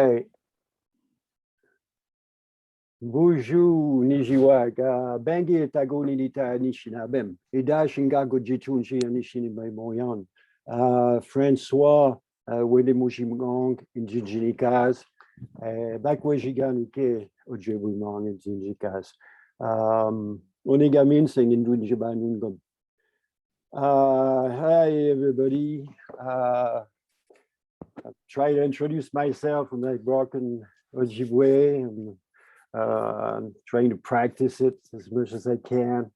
right. Bonjour, Miigwech. Bengi etago nilita Anishinaabe. Ida shingago jitunji Anishinaabe moyan. Francois Medion Gitigaan. Bakwejiganuke Ojibwe Gitigaan. Onigamin singing Dunjabanungum. Hi everybody. Try to introduce myself when I broken Ojibwe. I'm trying to practice it as much as I can.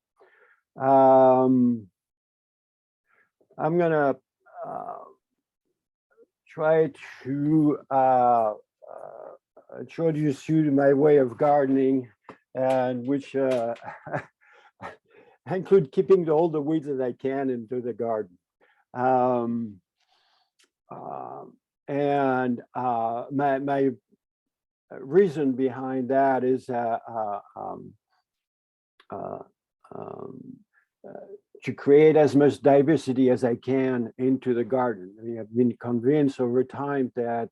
I'm gonna try to introduce you to my way of gardening, and which include keeping all the weeds that I can into the garden. My reason behind that is to create as much diversity as I can into the garden. I have been convinced over time that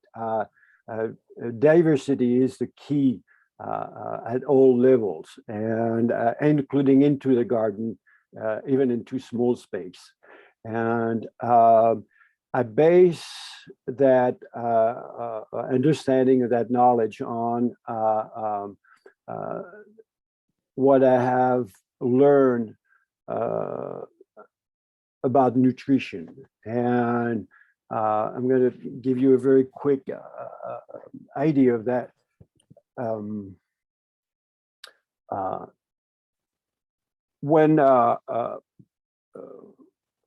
diversity is the key at all levels, and including into the garden, even into small space. And I base that understanding of that knowledge on what I have learned about nutrition. And I'm going to give you a very quick idea of that. When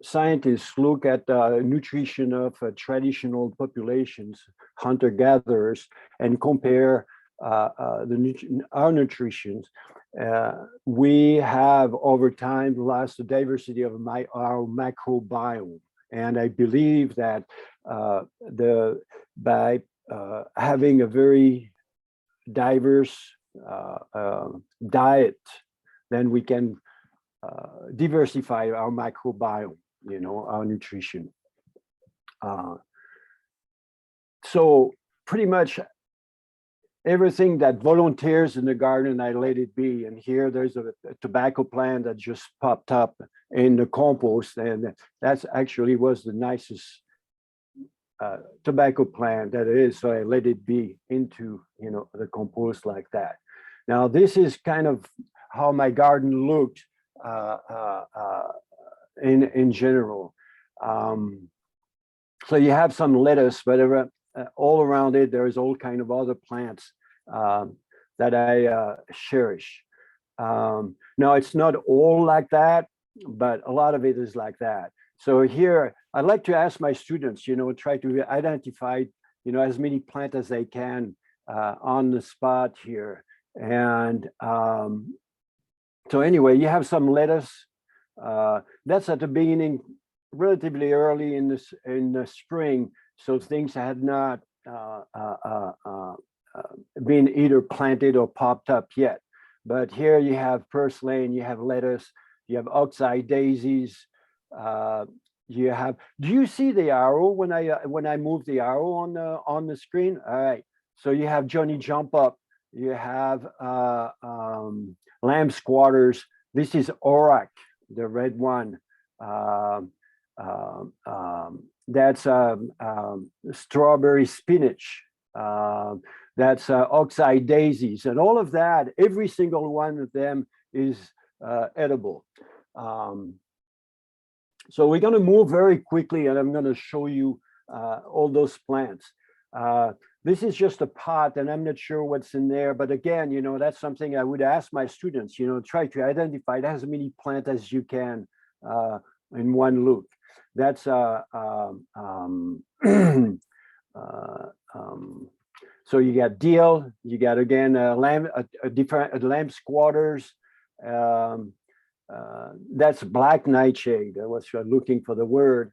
scientists look at the nutrition of traditional populations, hunter-gatherers, and compare our nutrition, we have over time lost the diversity of our microbiome. And I believe that by having a very diverse diet, then we can diversify our microbiome, you know, our nutrition. So pretty much everything that volunteers in the garden, I let it be. And here there's a tobacco plant that just popped up in the compost, and that's actually was the nicest tobacco plant that is. So I let it be into, you know, the compost like that. Now this is kind of how my garden looked in general. So you have some lettuce, but all around it, there is all kind of other plants that I cherish. Now, it's not all like that, but a lot of it is like that. So here, I'd like to ask my students, you know, try to identify, you know, as many plants as they can on the spot here. And so anyway, you have some lettuce. That's at the beginning, relatively early in the spring, so things had not been either planted or popped up yet. But here you have purslane, you have lettuce, you have oxide daisies. You have. Do you see the arrow when I move the arrow on the screen? All right. So you have Johnny Jump Up. You have lamb squatters. This is auroch, the red one. That's strawberry spinach. That's oxide daisies, and all of that. Every single one of them is edible. So we're going to move very quickly, and I'm going to show you all those plants. This is just a pot, and I'm not sure what's in there. But again, you know, that's something I would ask my students, you know, try to identify as many plants as you can in one look. That's so you got deal, you got again different lamb squatters. That's black nightshade. I was looking for the word.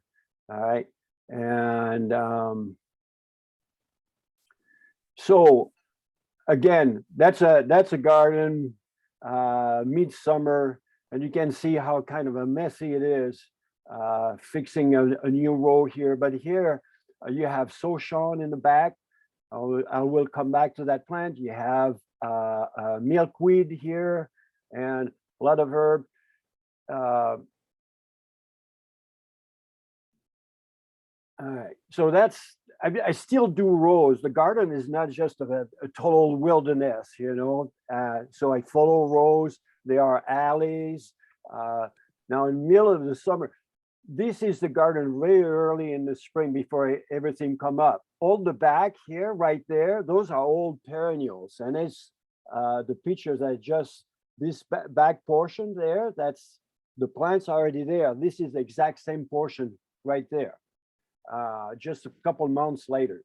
All right, and so again, that's a garden midsummer, and you can see how kind of a messy it is. Fixing a new row here, but here you have Sochon in the back. I will come back to that plant. You have milkweed here and a lot of herb. All right, so that's, I still do rows. The garden is not just a total wilderness, you know. So I follow rows. There are alleys. Now in the middle of the summer, this is the garden very early in the spring before everything come up. All the back here, right there, those are old perennials, and it's the pictures I just, this back portion there, that's the plants already there. This is the exact same portion right there. Just a couple months later.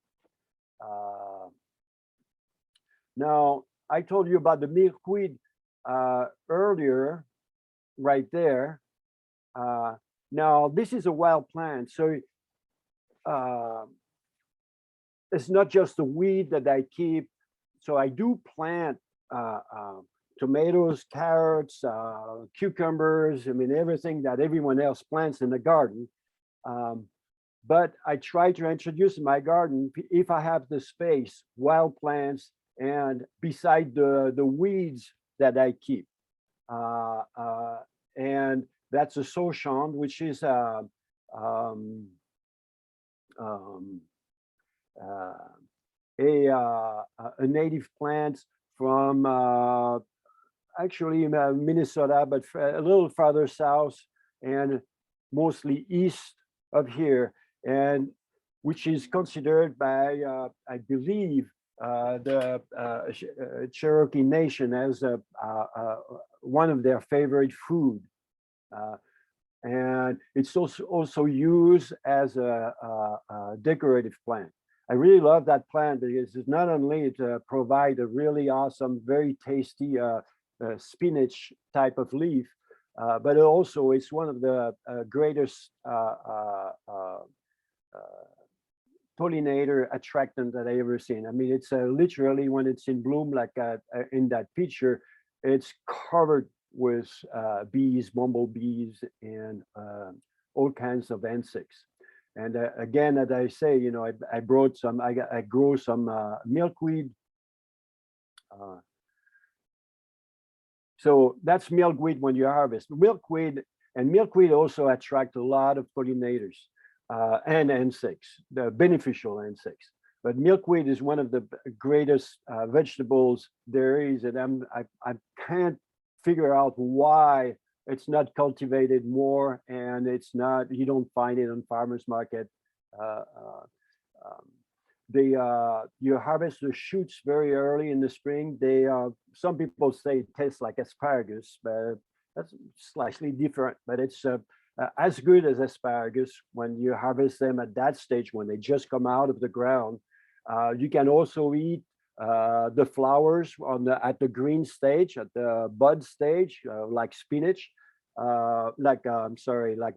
Now, I told you about the milkweed earlier, right there. Now, this is a wild plant, so it's not just a weed that I keep. So I do plant tomatoes, carrots, cucumbers, I mean, everything that everyone else plants in the garden. But I try to introduce in my garden, if I have the space, wild plants, and beside the weeds that I keep. And that's a Sochand, which is a native plant from actually Minnesota, but a little farther south and mostly east of here, and which is considered by, I believe, the Cherokee Nation as one of their favorite food. And it's also used as a decorative plant. I really love that plant because it's not only it provides a really awesome, very tasty spinach type of leaf, but also it's one of the greatest pollinator attractant that I ever seen. I mean, it's literally when it's in bloom, like in that picture, it's covered with bees, bumblebees, and all kinds of insects. And again, as I say, you know, I brought some, I grow some milkweed. So that's milkweed when you harvest. Milkweed, and milkweed also attract a lot of pollinators and insects, the beneficial insects. But milkweed is one of the greatest vegetables there is, and I can't figure out why it's not cultivated more, and it's not, you don't find it on farmers market. You harvest the shoots very early in the spring. They some people say it tastes like asparagus, but that's slightly different. But it's as good as asparagus when you harvest them at that stage when they just come out of the ground. You can also eat the flowers on at the green stage, at the bud stage, like spinach, like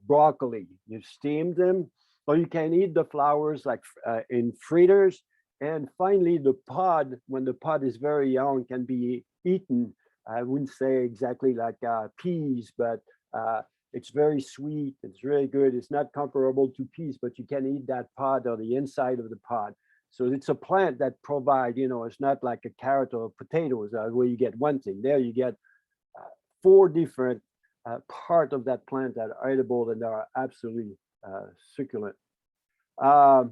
broccoli. You steam them, or you can eat the flowers like in fritters. And finally, the pod, when the pod is very young, can be eaten. I wouldn't say exactly like peas, but it's very sweet. It's really good. It's not comparable to peas, but you can eat that pod or the inside of the pod. So it's a plant that provide, you know, it's not like a carrot or potatoes where you get one thing. There you get 4 different parts of that plant that are edible and are absolutely succulent. All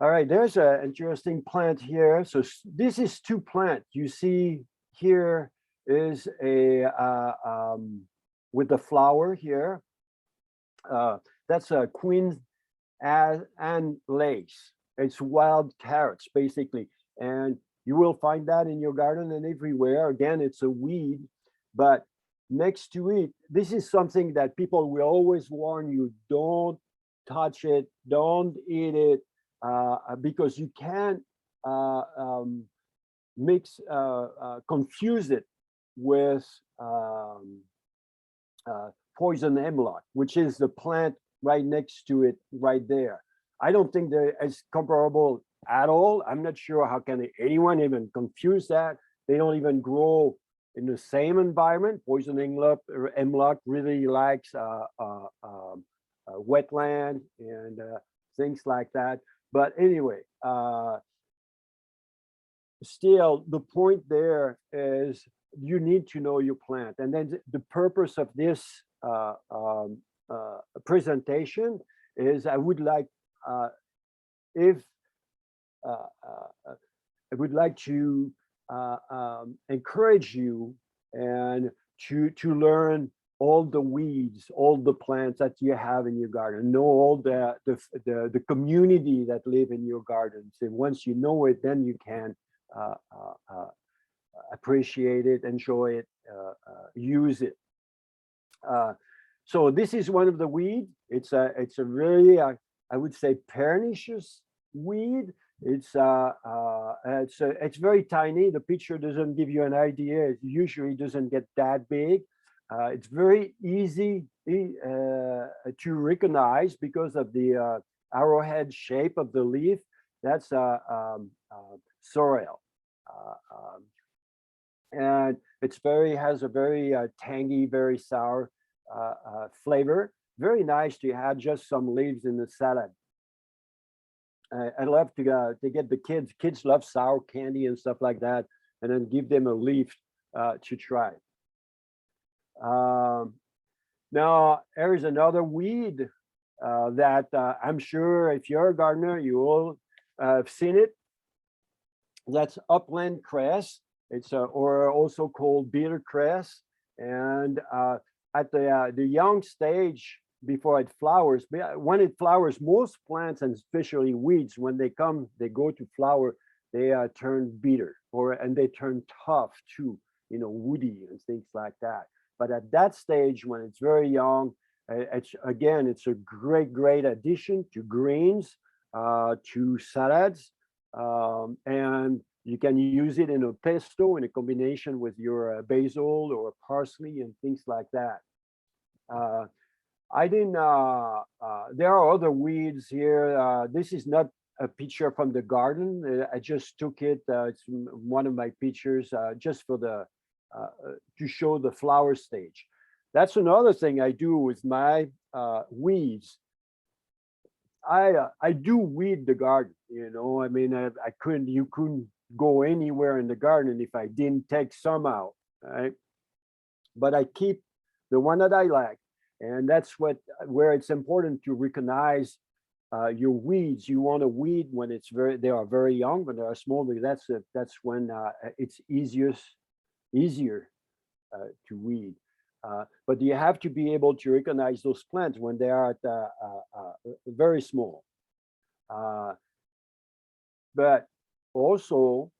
right, there's an interesting plant here. So this is 2 plants. You see here is a, with the flower here. That's a Queen Anne lace. It's wild carrots, basically. And you will find that in your garden and everywhere. Again, it's a weed, but next to it, this is something that people will always warn you, don't touch it, don't eat it, because you can't confuse it with poison hemlock, which is the plant right next to it right there. I don't think they're as comparable at all. I'm not sure how can anyone even confuse that. They don't even grow in the same environment. Poison hemlock really likes wetland and things like that. But anyway, still, the point there is you need to know your plant. And then the purpose of this presentation is I would like, if I would like to encourage you and to learn all the weeds, all the plants that you have in your garden, know all the community that live in your gardens. And once you know it, then you can appreciate it, enjoy it, use it. So this is one of the weed. It's a very I would say pernicious weed. It's very tiny. The picture doesn't give you an idea. It usually doesn't get that big. It's very easy to recognize because of the arrowhead shape of the leaf. That's sorrel, and it's has a very tangy, very sour flavor. Very nice to add just some leaves in the salad. I love to get the kids. Kids love sour candy and stuff like that, and then give them a leaf to try. Now, there is another weed that I'm sure if you're a gardener, you will have seen it. That's Upland Cress. It's or also called bitter cress. And at the young stage before it flowers, when it flowers, most plants and especially weeds, when they go to flower, they turn bitter and they turn tough too, woody and things like that. But at that stage, when it's very young, it's a great addition to greens, to salads, and you can use it in a pesto in a combination with your basil or parsley and things like that. I didn't. There are other weeds here. This is not a picture from the garden. I just took it. It's one of my pictures just for to show the flower stage. That's another thing I do with my weeds. I do weed the garden. I mean, you couldn't go anywhere in the garden if I didn't take some out, right? But I keep the one that I like, and that's where it's important to recognize your weeds. You want to weed when they are very young, when they are small, because that's when it's easier to weed. But you have to be able to recognize those plants when they are at very small. But also,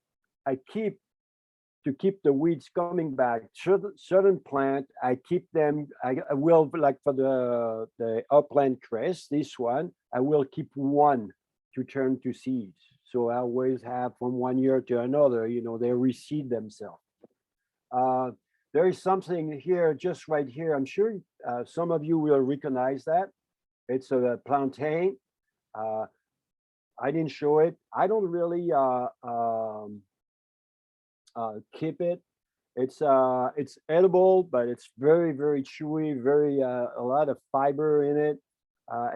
to keep the weeds coming back. Certain plant, I keep them. I will, like for the Upland Cress, this one, I will keep one to turn to seeds. So I always have from one year to another. They reseed themselves. There is something here, just right here. I'm sure some of you will recognize that. It's a plantain. I didn't show it. I don't really keep it. It's edible, but it's very chewy. A lot of fiber in it.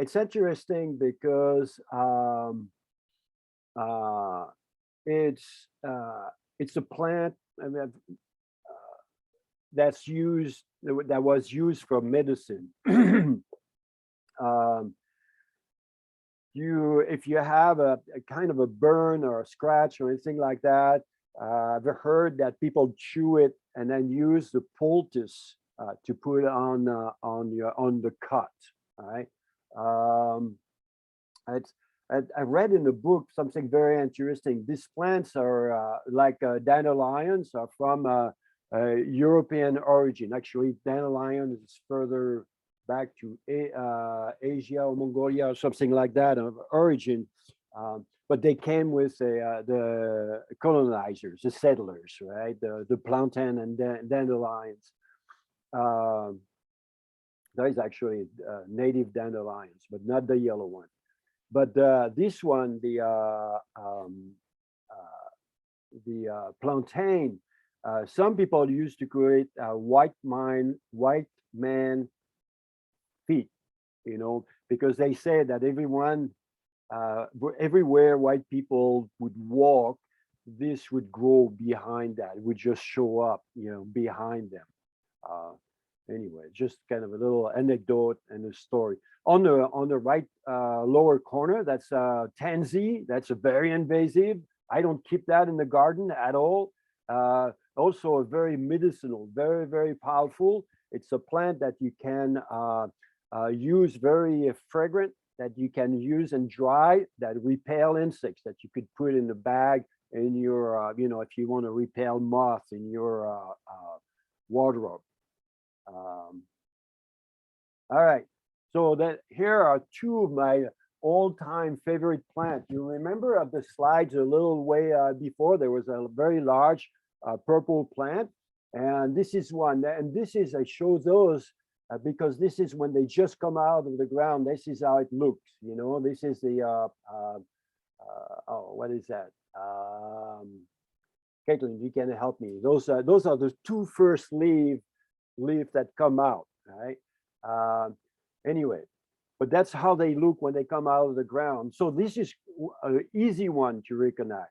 It's interesting because it's a plant. I mean, that was used for medicine. If you have a kind of a burn or a scratch or anything like that, I've heard that people chew it and then use the poultice to put on the cut. Right? I read in the book something very interesting. These plants are like dandelions, are from European origin. Actually, dandelion is further back to Asia or Mongolia or something like that of origin. But they came with the colonizers, the settlers, right? The plantain and dandelions. There is actually native dandelions, but not the yellow one. But this one, the plantain, some people used to create white man feet, because they say that everywhere white people would walk, this would grow behind that. It would just show up, behind them. Anyway, just kind of a little anecdote and a story. On the right lower corner, that's tansy. That's a very invasive. I don't keep that in the garden at all. Also a very medicinal, very, very powerful. It's a plant that you can use, very fragrant, that you can use and dry, that repel insects, that you could put in the bag in your, if you want to repel moth in your wardrobe. All right, so that here are two of my all-time favorite plants. You remember of the slides a little way before, there was a very large purple plant, and this is one, and this is, I show those because this is when they just come out of the ground. This is how it looks, this is the, what is that? Caitlin, you can help me. Those are the two first leaves that come out, right? Anyway, but that's how they look when they come out of the ground. So this is an easy one to recognize.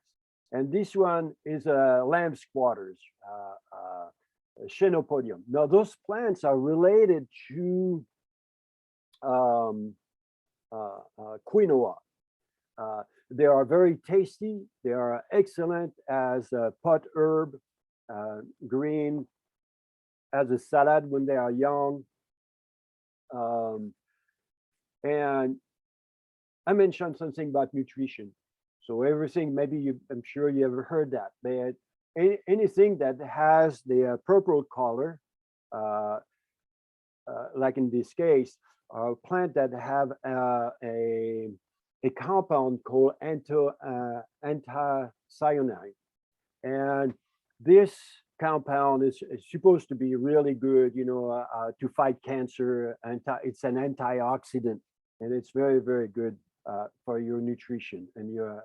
And this one is a lamb squatters, Chenopodium. Now those plants are related to quinoa. They are very tasty. They are excellent as a pot herb, green, as a salad when they are young. And I mentioned something about nutrition. So everything, maybe I'm sure you ever heard that. But anything that has the purple color, like in this case, a plant that have a compound called anthocyanine, and this compound is supposed to be really good, to fight cancer. It's an antioxidant, and it's very, very good for your nutrition and your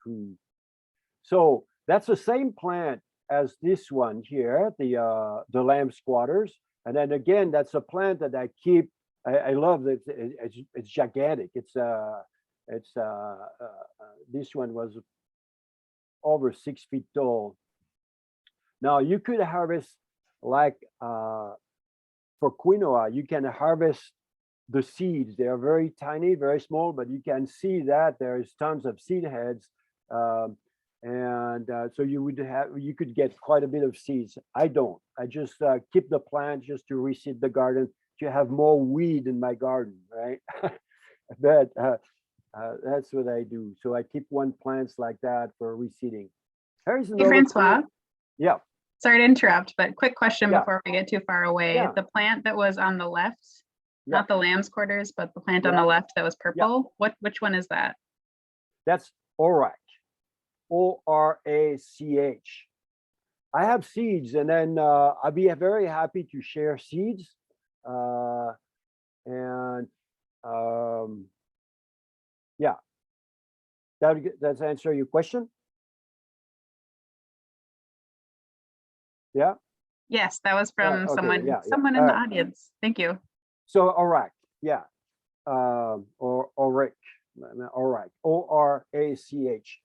food. So that's the same plant as this one here, the lamb squatters. And then again, that's a plant that I keep. I love it. It's gigantic. This one was over 6 feet tall. Now you could harvest, like for quinoa, you can harvest the seeds. They are very tiny, very small, but you can see that there's tons of seed heads. So you could get quite a bit of seeds. I don't. I just keep the plant just to reseed the garden, to have more weed in my garden, right? But that's what I do. So I keep one plants like that for reseeding. Here's another. Hey, Francois. plant. Yeah. Sorry to interrupt, but quick question Yeah. before we get too far away. Yeah. The plant that was on the left, Yeah. not the lamb's quarters, but the plant on Yeah. the left that was purple. Which one is that? That's Orach, O-R-A-C-H. I have seeds, and then I'll be very happy to share seeds. Yeah, that's answer your question. Yeah. Yes, that was from okay, someone yeah. in the audience. Thank you. So Orach, yeah, or Orach, Orach, O-R-A-C-H.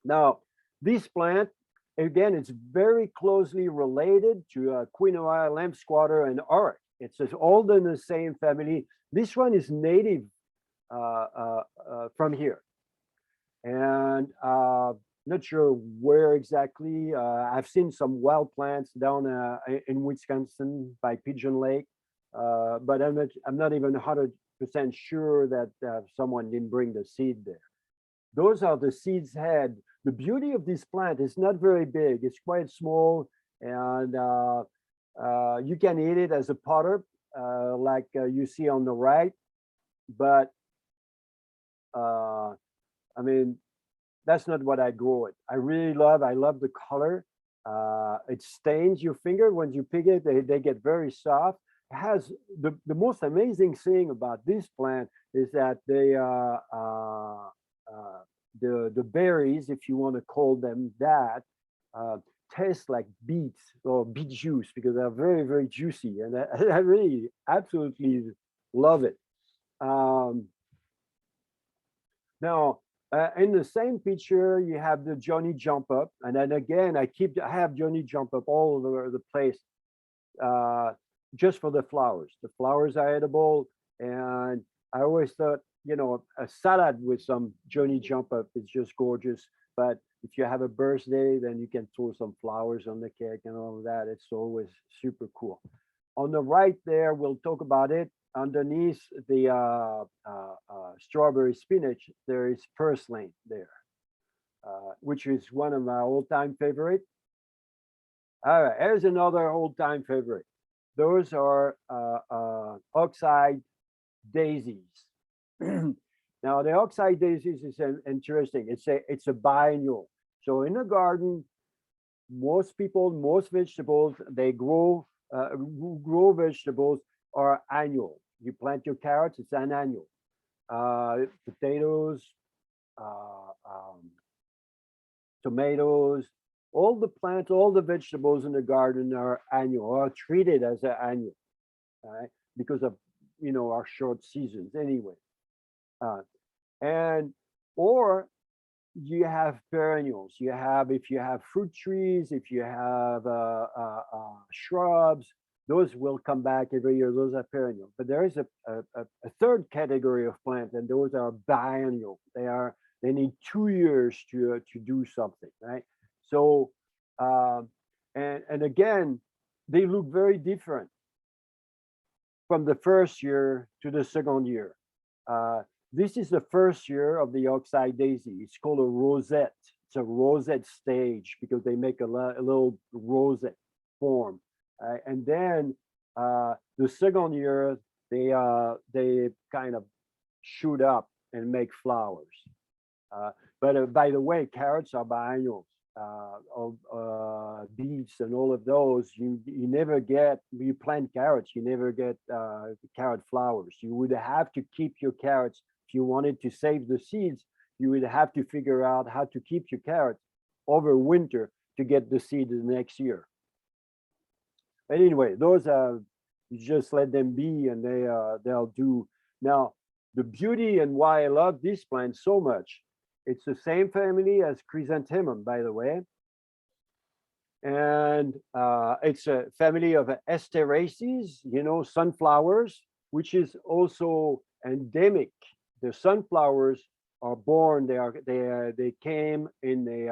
Now, this plant, again, it's very closely related to quinoa, lamb squatter, and Orach. It's all in the same family. This one is native from here, and not sure where exactly. I've seen some wild plants down in Wisconsin by Pigeon Lake, but I'm not even 100% sure that someone didn't bring the seed there. Those are the seeds head. The beauty of this plant is not very big. It's quite small, and you can eat it as a pot herb, like you see on the right. But I mean, that's not what I grow it. I love the color. It stains your finger when you pick it. They get very soft. It has the most amazing thing about this plant is that the berries, if you want to call them that, taste like beets or beet juice, because they're very, very juicy, and I really absolutely love it. Now, In the same picture, you have the Johnny Jump Up, and then again, I have Johnny Jump Up all over the place, just for the flowers. The flowers are edible, and I always thought, you know, a salad with some Johnny Jump Up is just gorgeous. But if you have a birthday, then you can throw some flowers on the cake and all of that. It's always super cool. On the right there, we'll talk about it. Underneath the strawberry spinach, there is purslane there, which is one of my all-time favorite. All right, here's another all-time favorite. Those are Oxide Daisies. Now, the Oxide Daisies is interesting. It's a biennial. So in the garden, most vegetables, they grow vegetables are annual. You plant your carrots, it's an annual. Potatoes, tomatoes, all the plants, all the vegetables in the garden are annual, are treated as an annual, right? Because of, you know, our short seasons anyway. Or you have perennials. If you have fruit trees, if you have shrubs, those will come back every year. Those are perennial. But there is a third category of plants, and those are biennial. They need 2 years to do something, right? So, and again, they look very different from the first year to the second year. This is the first year of the Oxide Daisy. It's called a rosette. It's a rosette stage because they make a little rosette form. And then the second year, they kind of shoot up and make flowers. But by the way, carrots are biennials. Beets and all of those, you never get, you plant carrots, you never get carrot flowers. You would have to keep your carrots. If you wanted to save the seeds, you would have to figure out how to keep your carrots over winter to get the seed the next year. But anyway, those are, you just let them be, and they'll do. Now, the beauty and why I love this plant so much, it's the same family as chrysanthemum, by the way. And it's a family of Asteraceae, you know, sunflowers, which is also endemic. The sunflowers are born, they came in the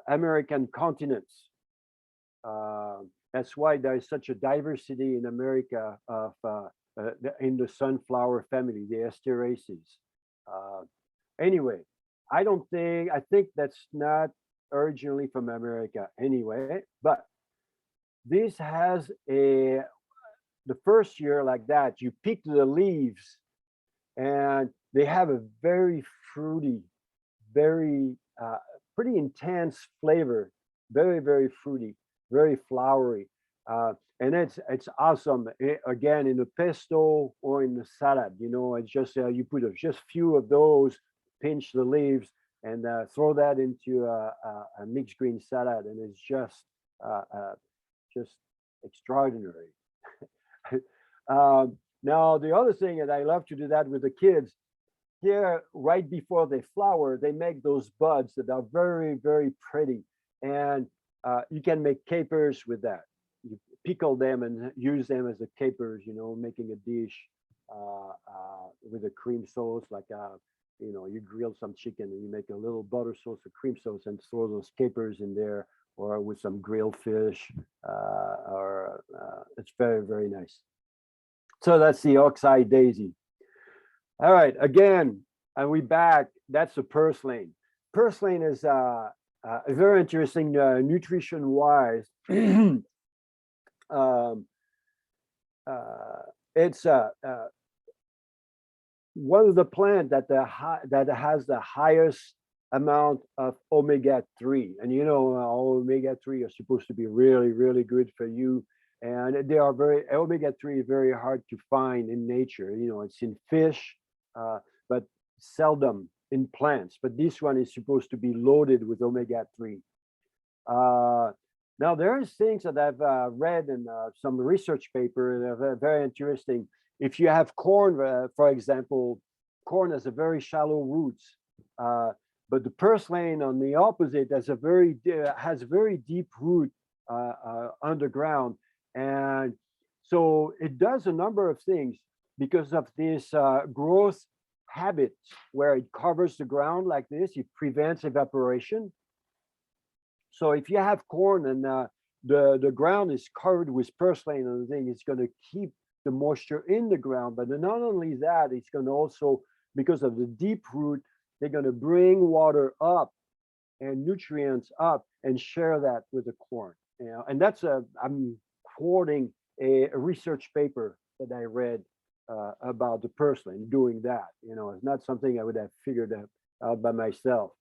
American continents. That's why there is such a diversity in America of in the sunflower family, the Asteraceae. Anyway, I think that's not originally from America anyway, but this has the first year like that, you pick the leaves and they have a very fruity, very pretty intense flavor, very, very fruity, very flowery. And it's awesome. Again, in the pesto or in the salad, you know, it's just you put just few of those, pinch the leaves, and throw that into a mixed green salad, and it's just extraordinary. Now, the other thing, and I love to do that with the kids, here, right before they flower, they make those buds that are very, very pretty. And you can make capers with that. You pickle them and use them as a capers, you know, making a dish with a cream sauce, like, you know, you grill some chicken and you make a little butter sauce or cream sauce and throw those capers in there, or with some grilled fish, it's very, very nice. So that's the Oxide Daisy. All right, again, and we back, that's the purslane. Purslane is very interesting nutrition-wise. It's one of the plants that has the highest amount of omega-3. And you know, omega-3 are supposed to be really, really good for you. And they are omega-3 is very hard to find in nature. You know, it's in fish, but seldom in plants. But this one is supposed to be loaded with omega-3. Now, there's things that I've read in some research paper that are very interesting. If you have corn, for example, corn has a very shallow roots, but the purslane on the opposite has very deep root underground, and so it does a number of things because of this growth habit where it covers the ground like this. It prevents evaporation. So if you have corn and the ground is covered with purslane and the thing, it's going to keep the moisture in the ground. But not only that, it's going to also, because of the deep root, they're going to bring water up and nutrients up and share that with the corn. You know, and that's I'm quoting a research paper that I read about the purslane doing that. You know, it's not something I would have figured out by myself.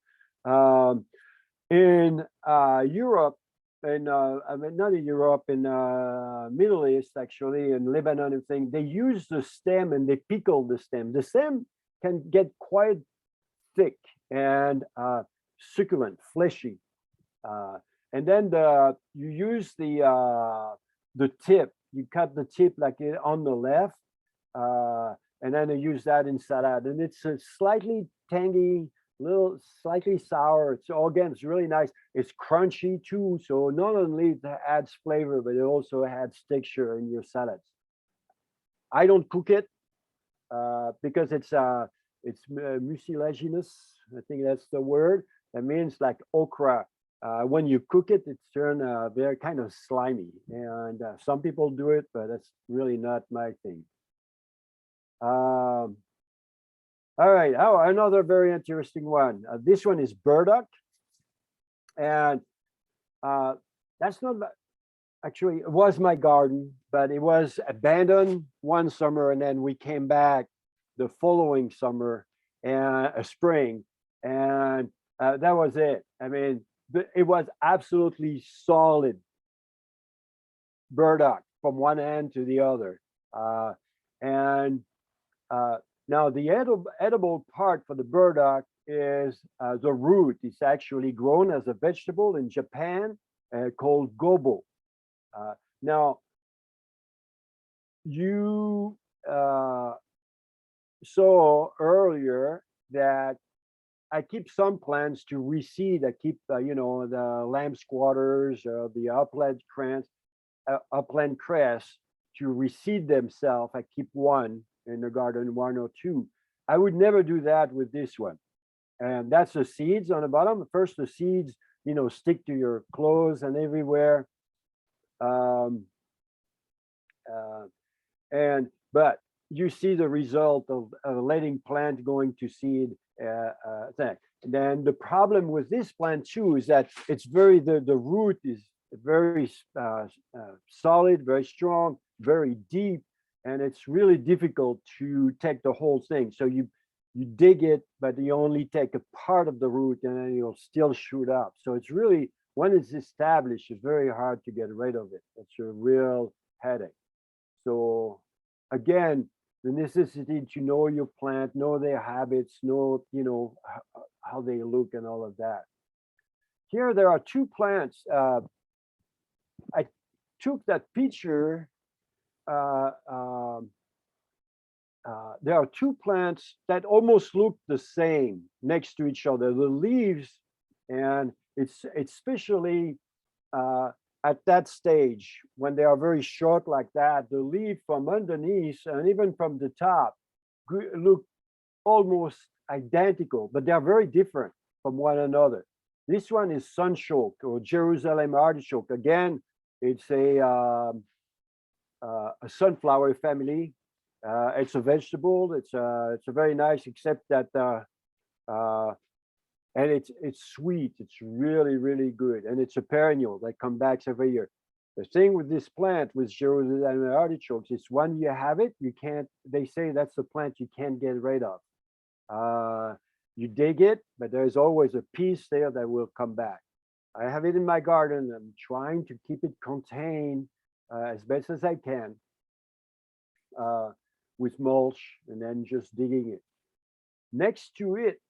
In Europe, and I mean, not in Europe, in Middle East, actually, in Lebanon and thing, they use the stem and they pickle the stem. The stem can get quite thick and succulent, fleshy. And then you use the tip. You cut the tip like on the left, and then you use that in salad. And it's a slightly tangy, little slightly sour. So again, it's really nice. It's crunchy too. So not only it adds flavor, but it also adds texture in your salads. I don't cook it because it's mucilaginous. I think that's the word. That means like okra. When you cook it, it's turned very kind of slimy. And some people do it, but that's really not my thing. All right. Oh, another very interesting one. This one is burdock, and that's not actually. It was my garden, but it was abandoned one summer, and then we came back the following summer and a spring, and that was it. I mean, it was absolutely solid burdock from one end to the other, and now the edible part for the burdock is the root. It's actually grown as a vegetable in Japan called gobo. Now, you saw earlier that I keep some plants to reseed. I keep, you know, the lamb squatters, the upland cress to reseed themselves. I keep one in the garden, one or two. I would never do that with this one. And that's the seeds on the bottom. First, the seeds, you know, stick to your clothes and everywhere. But you see the result of letting plant going to seed thing. And then the problem with this plant too is that it's the root is very solid, very strong, very deep, and it's really difficult to take the whole thing. So you dig it, but you only take a part of the root, and then you'll still shoot up. So it's really, when it's established, it's very hard to get rid of it. It's a real headache. So again, the necessity to know your plant, know their habits, know, you know, how they look and all of that. Here there are two plants. I took that picture. There are two plants that almost look the same next to each other. The leaves, and it's especially at that stage when they are very short like that, the leaf from underneath and even from the top look almost identical, but they are very different from one another. This one is sunchoke or Jerusalem artichoke. Again, it's a sunflower family. It's a vegetable. It's a very nice, except that and it's sweet. It's really, really good, and it's a perennial that comes back every year. The thing with this plant, with Jerusalem artichokes, is when you have it, you can't. They say that's the plant you can't get rid of. You dig it, but there's always a piece there that will come back. I have it in my garden. I'm trying to keep it contained as best as I can with mulch, and then just digging it. Next to it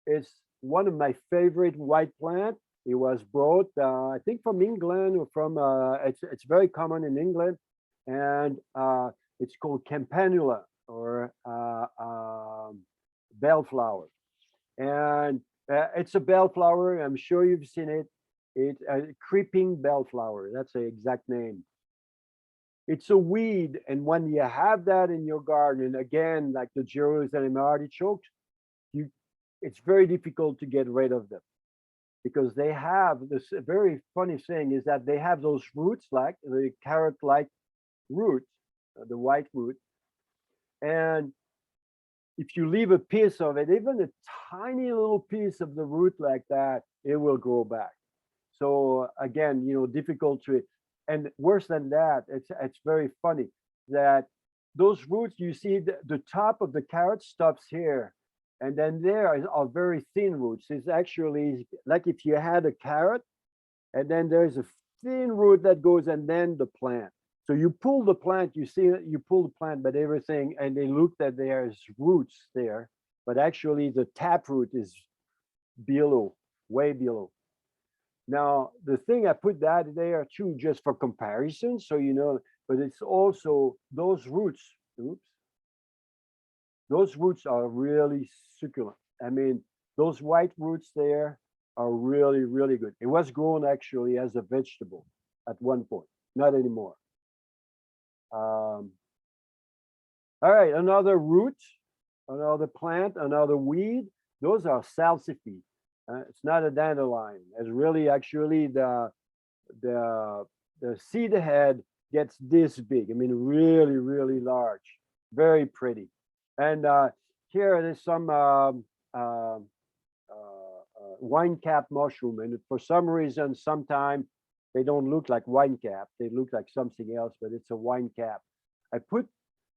is one of my favorite white plant. It was brought, I think, from England, or from it's very common in England, and it's called campanula, or bellflower. And it's a bellflower. I'm sure you've seen it. It's a creeping bellflower. That's the exact name. It's a weed, and when you have that in your garden, again, like the Jerusalem artichokes, it's very difficult to get rid of them because they have this very funny thing is that they have those roots, like the carrot-like root, the white root, and if you leave a piece of it, even a tiny little piece of the root like that, it will grow back. So again, difficult to, and worse than that, it's very funny that those roots, you see the top of the carrot stops here, and then there are very thin roots. It's actually like if you had a carrot, and then there's a thin root that goes, and then the plant. So you pull the plant, you pull the plant, but everything, and they look that there's roots there, but actually the taproot is below, way below. Now, the thing I put that there too, just for comparison, so but it's also those roots, those roots are really succulent. I mean, those white roots there are really, really good. It was grown actually as a vegetable at one point, not anymore. All right, another root, another plant, another weed. Those are salsify. It's not a dandelion. It's really actually the seed head gets this big. I mean, really, really large, very pretty. And here there's some wine cap mushroom, and for some reason, sometimes they don't look like wine cap. They look like something else, but it's a wine cap.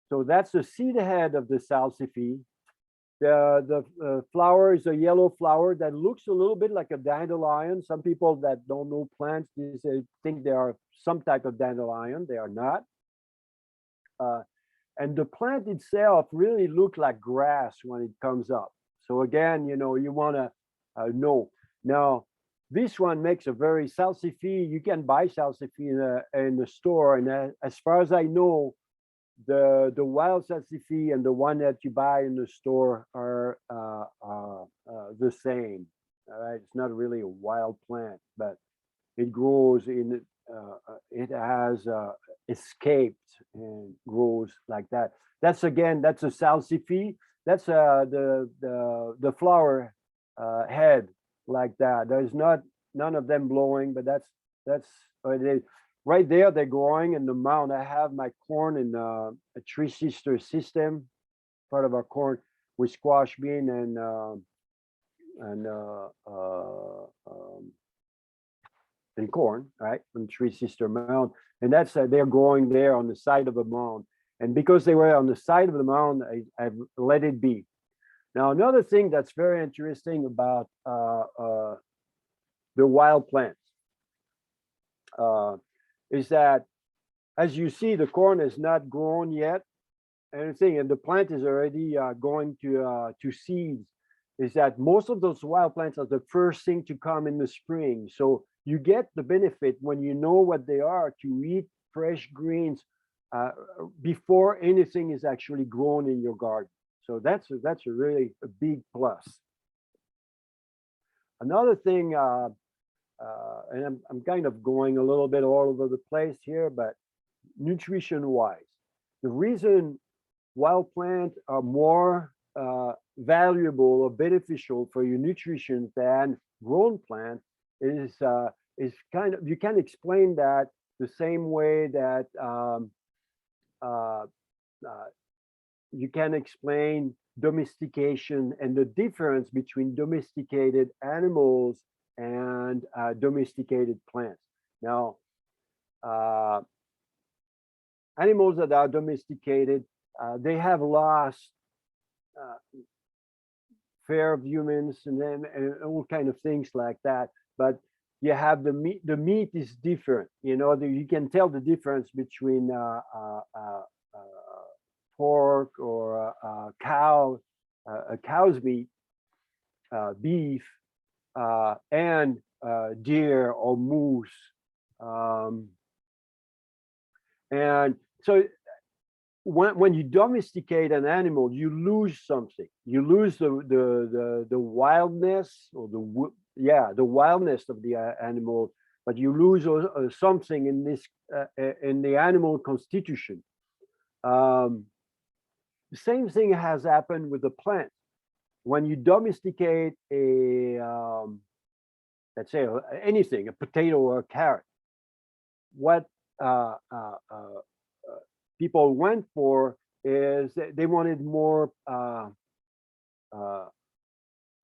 So that's the seed head of the salsify. The flower is a yellow flower that looks a little bit like a dandelion. Some people that don't know plants, they think they are some type of dandelion. They are not. And the plant itself really looks like grass when it comes up. So again, you want to know. Now, this one makes a very salsify. You can buy salsify in the store. And as far as I know, the wild salsify and the one that you buy in the store are the same. All right, it's not really a wild plant, but it grows in. It has escaped and grows like that. That's a salsify. That's the flower head like that. There's none of them blowing, but that's what it is. Right there, they're growing in the mound. I have my corn in a Three Sisters system, part of our corn with squash bean and corn, right, from Three Sister mound. And that's they're growing there on the side of the mound. And because they were on the side of the mound, I've let it be. Now, another thing that's very interesting about the wild plants is that, as you see, the corn is not grown yet, and the plant is already going to seeds. Is that most of those wild plants are the first thing to come in the spring. So you get the benefit when you know what they are to eat fresh greens before anything is actually grown in your garden. So that's really a big plus. Another thing, and I'm kind of going a little bit all over the place here, but nutrition-wise, the reason wild plants are more valuable or beneficial for your nutrition than grown plant is kind of, you can explain that the same way that you can explain domestication and the difference between domesticated animals and domesticated plants. Now, animals that are domesticated, they have lost fear of humans and all kind of things like that. But you have the meat. The meat is different. You can tell the difference between pork or a cow's meat, beef, and deer or moose. And so when you domesticate an animal, you lose something. You lose the wildness or the wildness of the animal, but you lose something in this in the animal constitution. The same thing has happened with the plant. When you domesticate let's say anything, a potato or a carrot, what people went for is they wanted more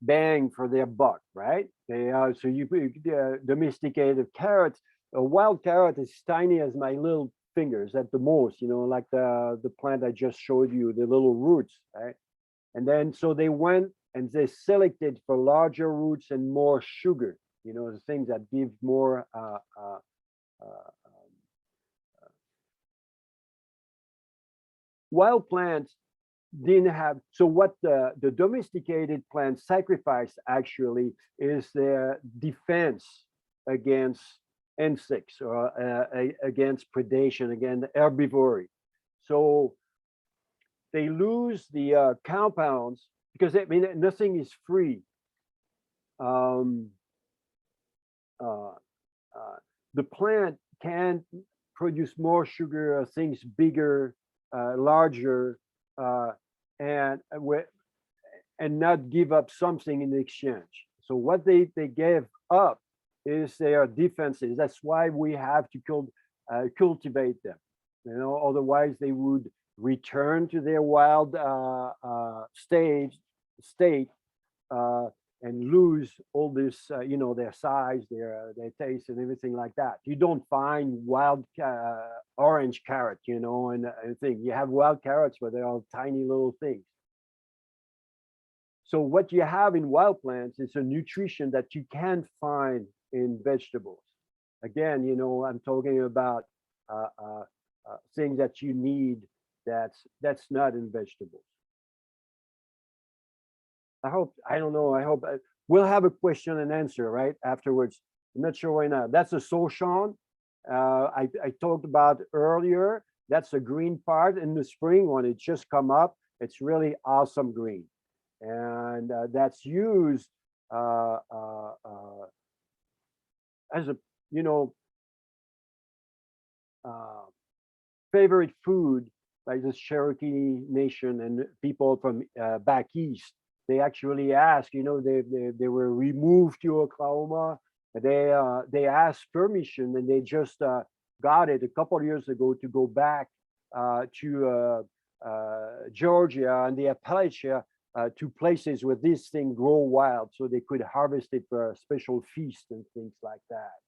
bang for their buck, right? So you domesticated carrots. A wild carrot is tiny as my little fingers at the most, like the plant I just showed you, the little roots, right? And then so they went and they selected for larger roots and more sugar, the things that give more wild plants didn't have. So what the domesticated plants sacrifice actually is their defense against insects or against predation, against herbivory. So they lose the compounds because nothing is free. The plant can produce more sugar, things bigger, larger, and not give up something in exchange. So what they gave up is their defenses. That's why we have to cultivate them. Otherwise they would return to their wild state and lose all this, their size, their taste, and everything like that. You don't find wild orange carrot, and thing. You have wild carrots, but they're all tiny little things. So what you have in wild plants is a nutrition that you can't find in vegetables. Again, I'm talking about things that you need that's not in vegetables. I hope we'll have a question and answer right afterwards. I'm not sure why not. That's a Sochon. I talked about earlier. That's a green part in the spring when it just come up. It's really awesome green. And that's used as a, favorite food by the Cherokee Nation and people from back east. They actually asked, they were removed to Oklahoma. They asked permission and they just got it a couple of years ago to go back to Georgia and the Appalachia to places where this thing grow wild so they could harvest it for a special feast and things like that.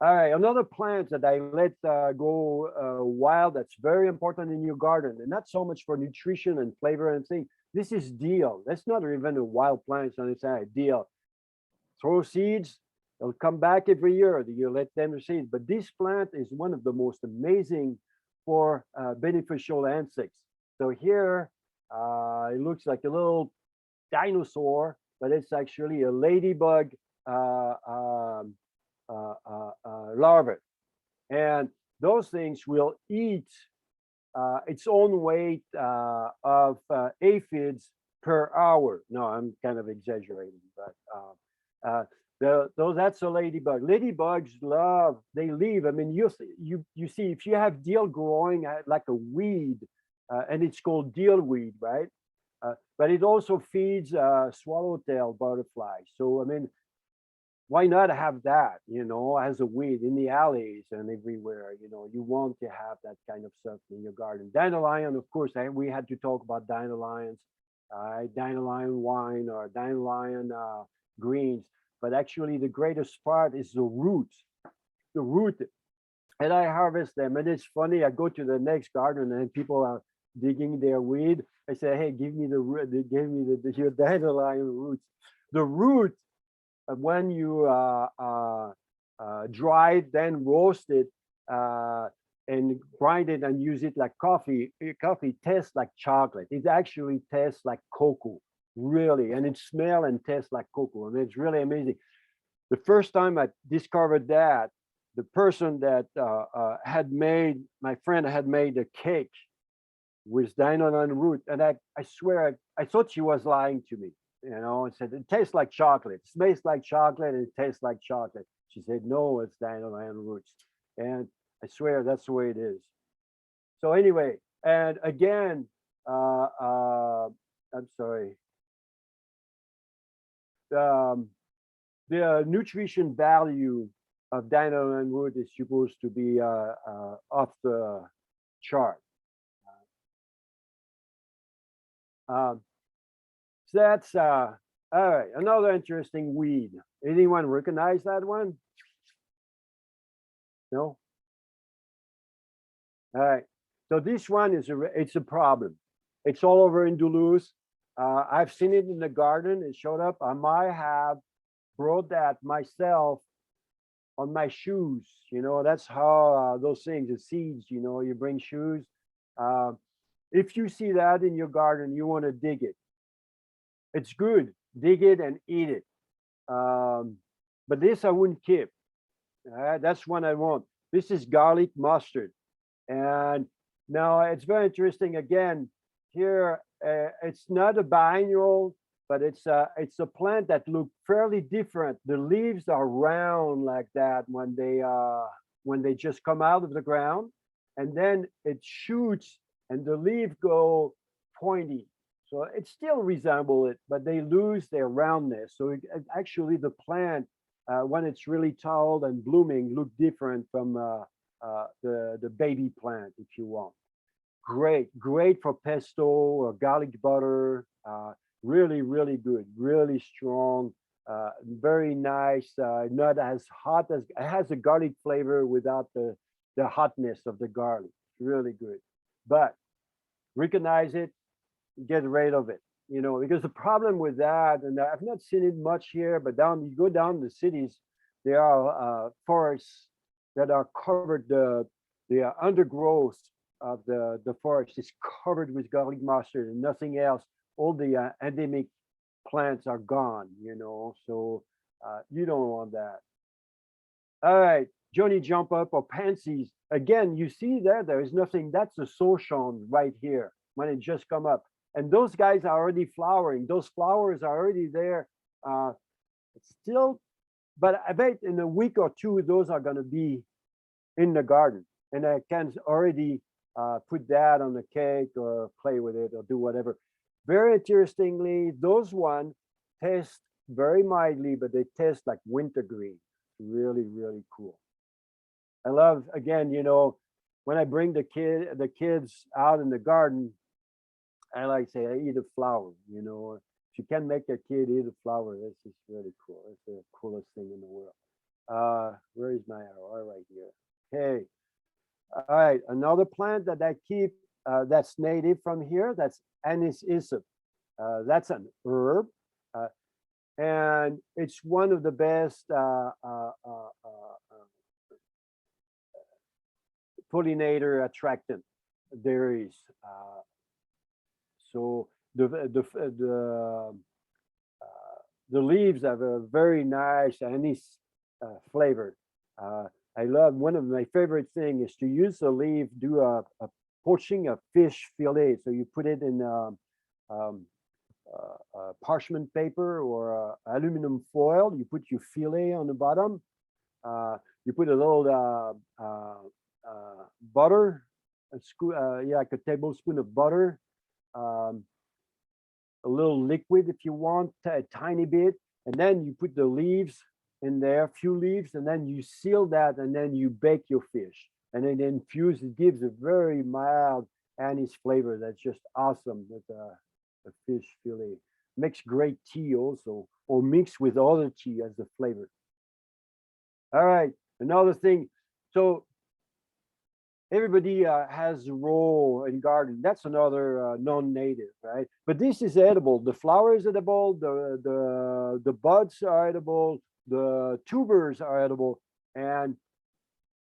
All right, another plant that I let go wild that's very important in your garden, and not so much for nutrition and flavor and things. This is deal. That's not even a wild plant on its own. Deal. Throw seeds, they'll come back every year. You let them seed. But this plant is one of the most amazing for beneficial insects. So here, it looks like a little dinosaur, but it's actually a ladybug larvae. And those things will eat its own weight of aphids per hour. No, I'm kind of exaggerating, but that's a ladybug. Ladybugs they leave. I mean, you see, if you have deal growing like a weed, and it's called deal weed, right? But it also feeds swallowtail butterflies. So, I mean, why not have that, as a weed in the alleys and everywhere? You want to have that kind of stuff in your garden. Dandelion, of course, we had to talk about dandelions, dandelion wine or dandelion greens. But actually, the greatest part is the roots. The root, and I harvest them. And it's funny. I go to the next garden and people are digging their weed. I say, "Hey, give me the root. Give me your dandelion roots." The root. When you dry it, then roast it and grind it and use it like coffee. Coffee tastes like chocolate. It actually tastes like cocoa, really, and it smells and tastes like cocoa, and it's really amazing. The first time I discovered that, the person that my friend had made a cake with dandelion root. And I swear, I thought she was lying to me, and said, it tastes like chocolate, it smells like chocolate, and it tastes like chocolate. She said, no, it's dandelion roots. And I swear that's the way it is. So anyway, and again, I'm sorry. The nutrition value of dandelion root is supposed to be off the chart. So that's all right. Another interesting weed. Anyone recognize that one? No. All right. So this one it's a problem. It's all over in Duluth. I've seen it in the garden. It showed up. I might have brought that myself on my shoes. That's how those things, the seeds. You bring shoes. If you see that in your garden, you want to dig it. It's good. Dig it and eat it. But this I wouldn't keep. That's one I want. This is garlic mustard. And now it's very interesting. Again, here it's not a biennial, but it's a plant that looks fairly different. The leaves are round like that when they just come out of the ground, and then it shoots and the leaf go pointy. So it still resemble it, but they lose their roundness. So actually the plant, when it's really tall and blooming, look different from the baby plant, if you want. Great for pesto or garlic butter. Really, really good, really strong, very nice. Not as hot as it has a garlic flavor without the hotness of the garlic. Really good, but recognize it, get rid of it. Because the problem with that, and I've not seen it much here, but you go down the cities, there are forests that are covered. The undergrowth of the forest is covered with garlic mustard and nothing else. All the endemic plants are gone, so you don't want that. All right, Johnny jump up or pansies. Again, you see there is nothing. That's the Sochon right here when it just come up. And those guys are already flowering. Those flowers are already there. It's still, but I bet in a week or two, those are going to be in the garden. And I can already put that on the cake or play with it or do whatever. Very interestingly, those one taste very mildly, but they taste like wintergreen. Really, really cool. I love, again, when I bring the kids out in the garden, I like to say, I eat a flower, If you can make a kid eat a flower, that's just really cool. It's the coolest thing in the world. Where is my arrow? All right, here. Okay. All right, another plant that I keep that's native from here, that's Anishinaabe. That's an herb, and it's one of the best pollinator attractant there is. So the leaves have a very nice anise flavor. I love, one of my favorite thing is to use the leaf, do a poaching of fish fillet. So you put it in parchment paper or aluminum foil. You put your fillet on the bottom. You put a little butter, like a tablespoon of butter, a little liquid if you want, a tiny bit, and then you put the leaves in there, few leaves, and then you seal that, and then you bake your fish, and then infuse. It gives a very mild anise flavor that's just awesome with a fish fillet. Makes great tea also, or mixed with other tea as the flavor. All right, another thing. So everybody has a role in garden. That's another non-native, right? But this is edible. The flower is edible. The buds are edible. The tubers are edible. And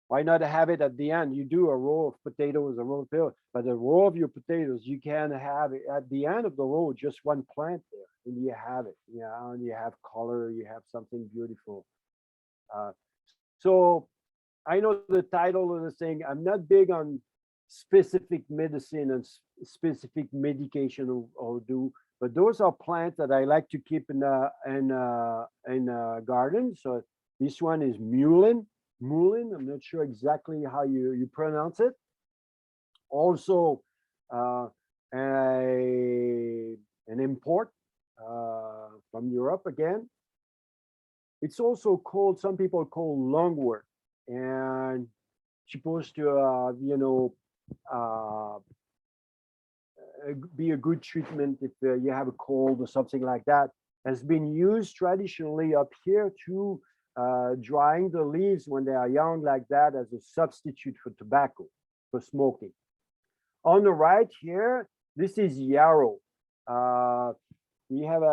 why not have it at the end? You do a row of potatoes, a row of potatoes, but a row of your potatoes, you can have it at the end of the row, just one plant there, and you have it. And you have color. You have something beautiful. So I know the title of the thing. I'm not big on specific medicine and specific medication will do. But those are plants that I like to keep in a garden. So this one is mullein. Mullein. I'm not sure exactly how you pronounce it. Also, an import from Europe again. It's also called, some people call lungwort, and supposed to be a good treatment if you have a cold or something like that. Has been used traditionally up here to drying the leaves when they are young like that as a substitute for tobacco, for smoking. On the right here, this is yarrow. We have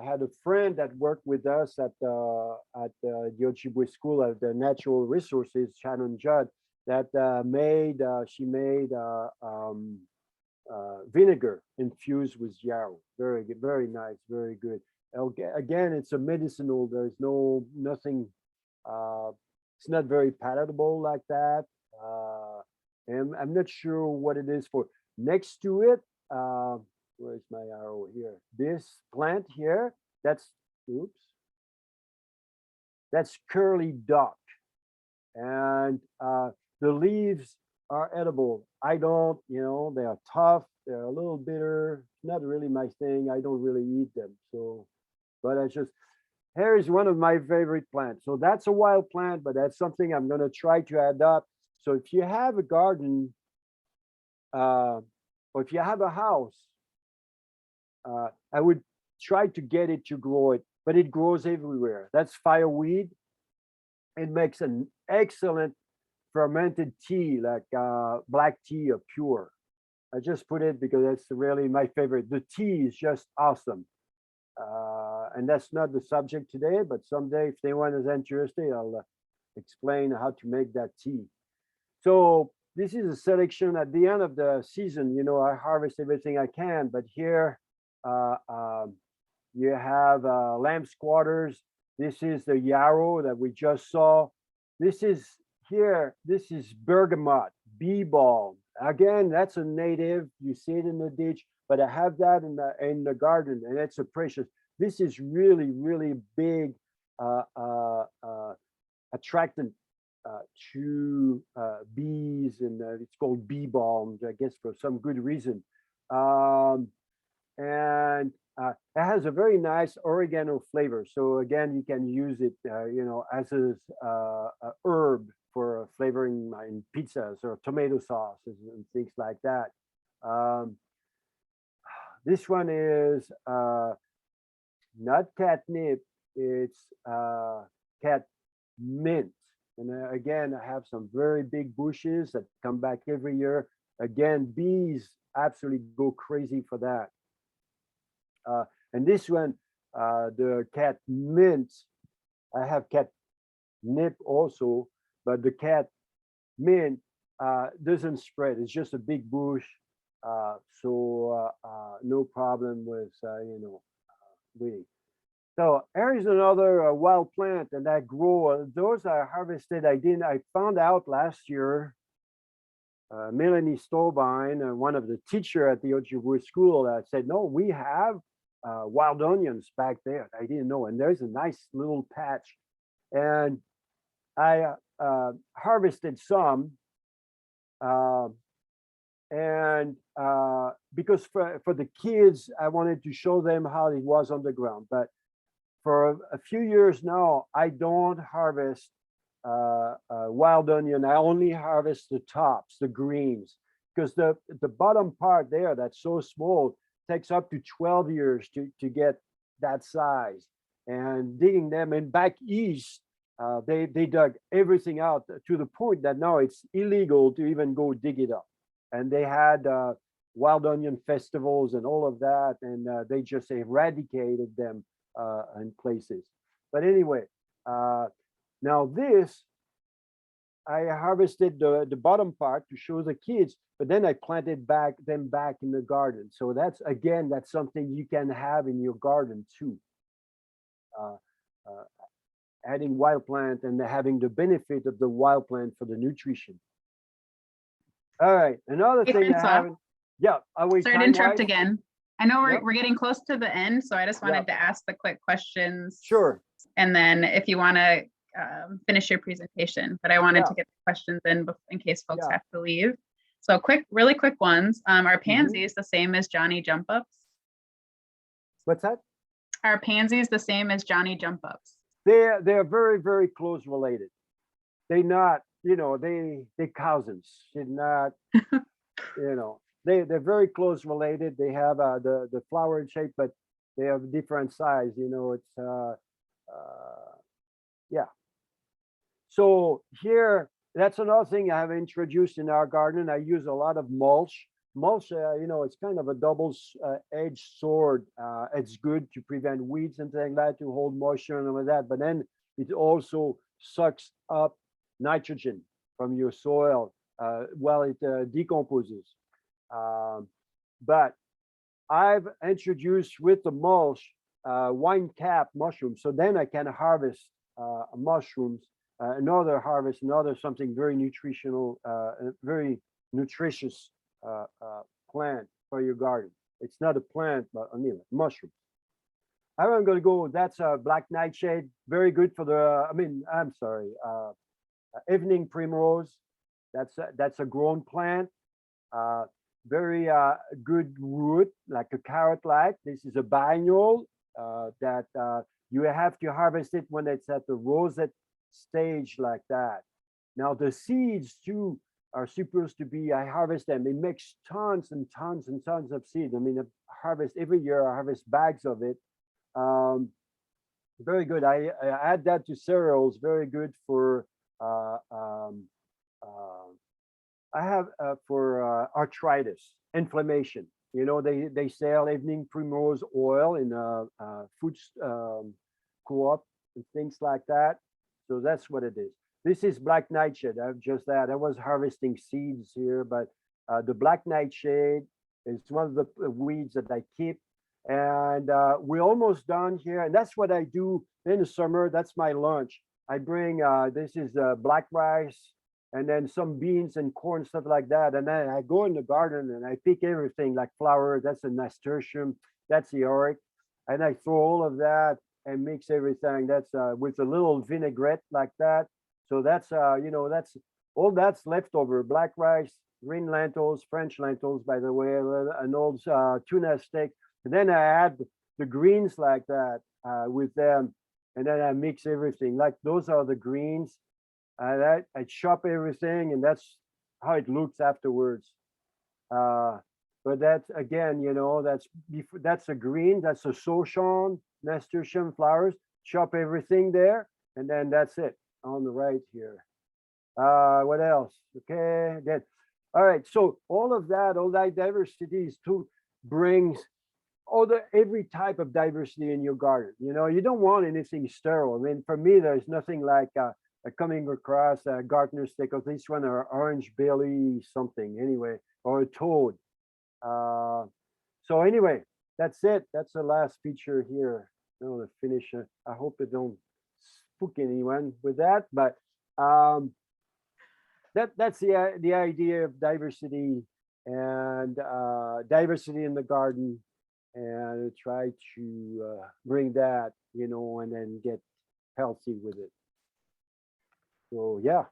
had a friend that worked with us at the Ojibwe School of the Natural Resources, Shannon Judd, that she made vinegar infused with yarrow. Very good, very nice, very good. Again, it's a medicinal. There's nothing. It's not very palatable like that. And I'm not sure what it is for. Next to it, where's my arrow here? This plant here, that's curly dock. And the leaves are edible. I don't, they are tough. They're a little bitter. Not really my thing. I don't really eat them. So, but here is one of my favorite plants. So that's a wild plant, but that's something I'm going to try to adopt. So if you have a garden, or if you have a house, I would try to get it to grow it, but it grows everywhere. That's fireweed. It makes an excellent fermented tea, like black tea or pure. I just put it because it's really my favorite. The tea is just awesome. And that's not the subject today, but someday if anyone is interested, I'll explain how to make that tea. So this is a selection at the end of the season. I harvest everything I can, but here you have lamb squatters. This is the yarrow that we just saw. This is bergamot, bee balm. Again, that's a native. You see it in the ditch, but I have that in the garden, and it's a precious. This is really, really big attractant to bees, and it's called bee balm, I guess, for some good reason. And it has a very nice oregano flavor. So again, you can use it, as a herb for flavoring in pizzas or tomato sauces and things like that. This one is not catnip, it's cat mint. And again, I have some very big bushes that come back every year. Again, bees absolutely go crazy for that. And this one, the cat mint, I have cat nip also, but the cat mint doesn't spread. It's just a big bush. So no problem with, weeding. So here is another wild plant and I grow. Those I harvested. I found out last year, Melanie Stolbein, one of the teacher at the Ojibwe school, said, no, we have wild onions back there. I didn't know. And there's a nice little patch. And I harvested some. Because for the kids, I wanted to show them how it was on the ground. But for a few years now, I don't harvest wild onion. I only harvest the tops, the greens, because the bottom part there, that's so small, takes up to 12 years to get that size. And digging them, and back east, they dug everything out to the point that now it's illegal to even go dig it up. And they had wild onion festivals and all of that, and they just eradicated them in places. But anyway, now this, I harvested the bottom part to show the kids, but then I planted them back in the garden. So that's something you can have in your garden too. Adding wild plant and having the benefit of the wild plant for the nutrition. All right. Another Hey, thing I Francois. haven't. Yeah. Are we Sorry to interrupt time-wise? again. I know Yep. we're getting close to the end, so I just wanted Yep. to ask the quick questions. Sure. And then if you want to finish your presentation, but I wanted Yeah. to get the questions in case folks Yeah. have to leave. So really quick ones. Are Mm-hmm. pansies the same as Johnny jump ups? What's that? Are pansies the same as Johnny jump ups? They're very, very close related. They not, they cousins. They're not, they're very close related. They have the flower shape, but they have different size. It's yeah. So here, that's another thing I have introduced in our garden. I use a lot of mulch. Mulch, it's kind of a double-edged sword. It's good to prevent weeds and things like that, to hold moisture and all of that. But then it also sucks up nitrogen from your soil while it decomposes. But I've introduced with the mulch wine cap mushrooms. So then I can harvest mushrooms, another something very nutritional, very nutritious plant for your garden. It's not a plant, but anyway, mushroom. I'm going to go. That's a black nightshade. Very good for the. I'm sorry. Evening primrose. That's a grown plant. Very good root, like a carrot-like. This is a biennial that you have to harvest it when it's at the rosette stage like that. Now the seeds too are supposed to be, I harvest them. It makes tons and tons and tons of seeds. I harvest every year, I harvest bags of it. Very good. I add that to cereals, very good for, I have for arthritis, inflammation. They sell evening primrose oil in food co-op and things like that. So that's what it is. This is black nightshade. I've just that. I was harvesting seeds here, but the black nightshade is one of the weeds that I keep. And we're almost done here. And that's what I do in the summer. That's my lunch. I bring, this is black rice and then some beans and corn, stuff like that. And then I go in the garden and I pick everything like flour. That's a nasturtium. That's the auric. And I throw all of that and mix everything. That's with a little vinaigrette like that. So that's, that's all that's leftover. Black rice, green lentils, French lentils, by the way, an old tuna steak. And then I add the greens like that with them. And then I mix everything. Like those are the greens. I chop everything, and that's how it looks afterwards. But that's, again, that's a green, that's a Sochon, nasturtium flowers. Chop everything there, and then that's it on the right here. What else? Okay, good. All right, so all that diversity is to brings every type of diversity in your garden. You don't want anything sterile. For me, there's nothing like coming across a gardener's stick, or this one, or orange belly something anyway, or a toad. So anyway, that's it. That's the last feature here. To finish. I hope it don't spook anyone with that, but that's the idea of diversity and diversity in the garden, and try to bring that, and then get healthy with it. So yeah.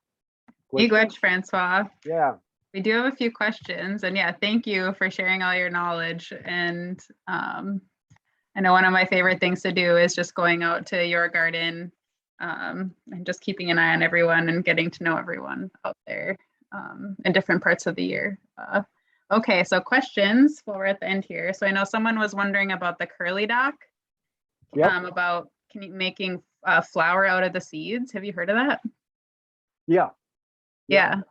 Miigwech, Francois. Yeah. We do have a few questions, and yeah, thank you for sharing all your knowledge. And I know one of my favorite things to do is just going out to your garden and just keeping an eye on everyone and getting to know everyone out there in different parts of the year. Okay, so questions while we're at the end here. So I know someone was wondering about the curly dock, about making flour out of the seeds. Have you heard of that? Yeah. Yeah.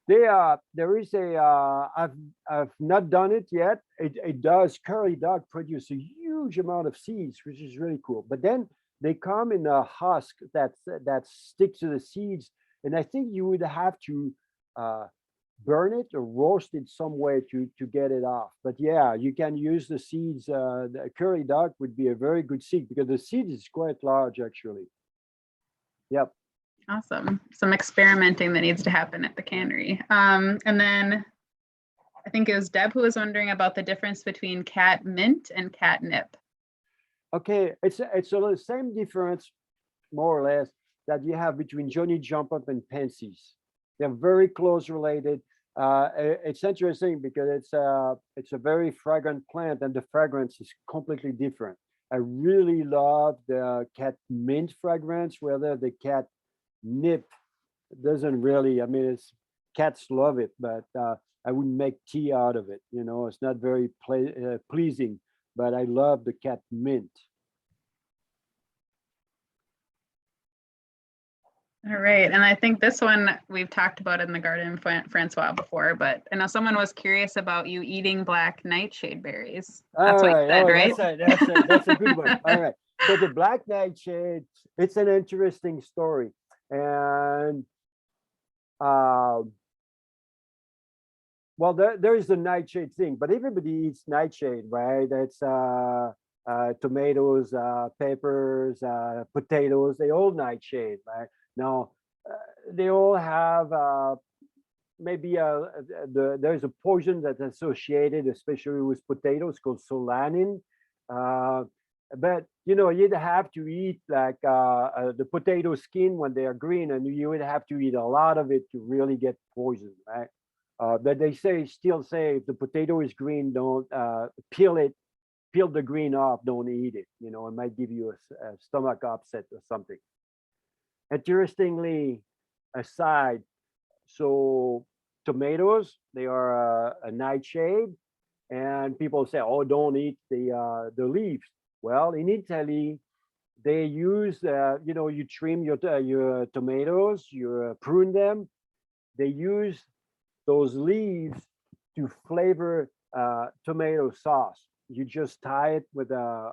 There is I've not done it yet. It does, curly dock produce a huge amount of seeds, which is really cool. But then they come in a husk that sticks to the seeds. And I think you would have to burn it or roast it some way to get it off. But yeah, you can use the seeds. The curly dock would be a very good seed because the seed is quite large actually. Yep. Awesome. Some experimenting that needs to happen at the cannery. And then I think it was Deb who was wondering about the difference between cat mint and catnip. Okay, it's the same difference, more or less, that you have between Johnny Jump Up and Pansies. They're very close related. It's interesting because it's a very fragrant plant, and the fragrance is completely different. I really love the cat mint fragrance, whether the cat nip doesn't really. I mean, it's cats love it, but I wouldn't make tea out of it. You know, it's not very pleasing. But I love the cat mint. All right, and I think this one we've talked about in the garden, Francois, before, but I know someone was curious about you eating black nightshade berries. That's what you said, right? That's a good one. All right. So the black nightshade, it's an interesting story. And well, there is the nightshade thing, but everybody eats nightshade, right? It's tomatoes, peppers, potatoes, they all nightshade, right? Now, they all have maybe there's a poison that's associated, especially with potatoes, called solanin. But you know, you'd have to eat like the potato skin when they are green, and you would have to eat a lot of it to really get poison, right? But they still say if the potato is green, don't peel the green off, don't eat it. You know, it might give you a stomach upset or something. Interestingly, aside, so tomatoes, they are a nightshade, and people say, oh, don't eat the leaves. Well, in Italy, they use, you know, you trim your tomatoes, you prune them. They use those leaves to flavor tomato sauce. You just tie it with a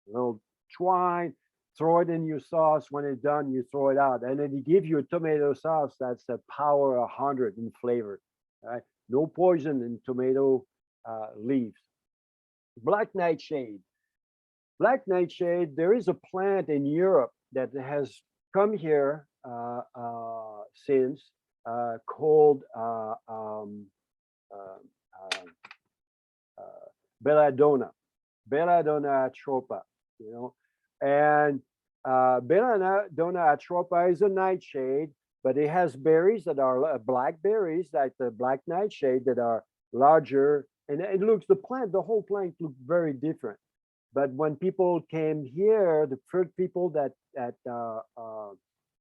little twine, throw it in your sauce. When it's done, you throw it out, and then they give you a tomato sauce that's a power 100 in flavor. Right? No poison in tomato leaves. Black nightshade. Black nightshade. There is a plant in Europe that has come here since called belladonna atropa. You know, and belladonna atropa is a nightshade, but it has berries that are black berries, like the black nightshade, that are larger, and it looks, the whole plant looked very different. But when people came here, the first people that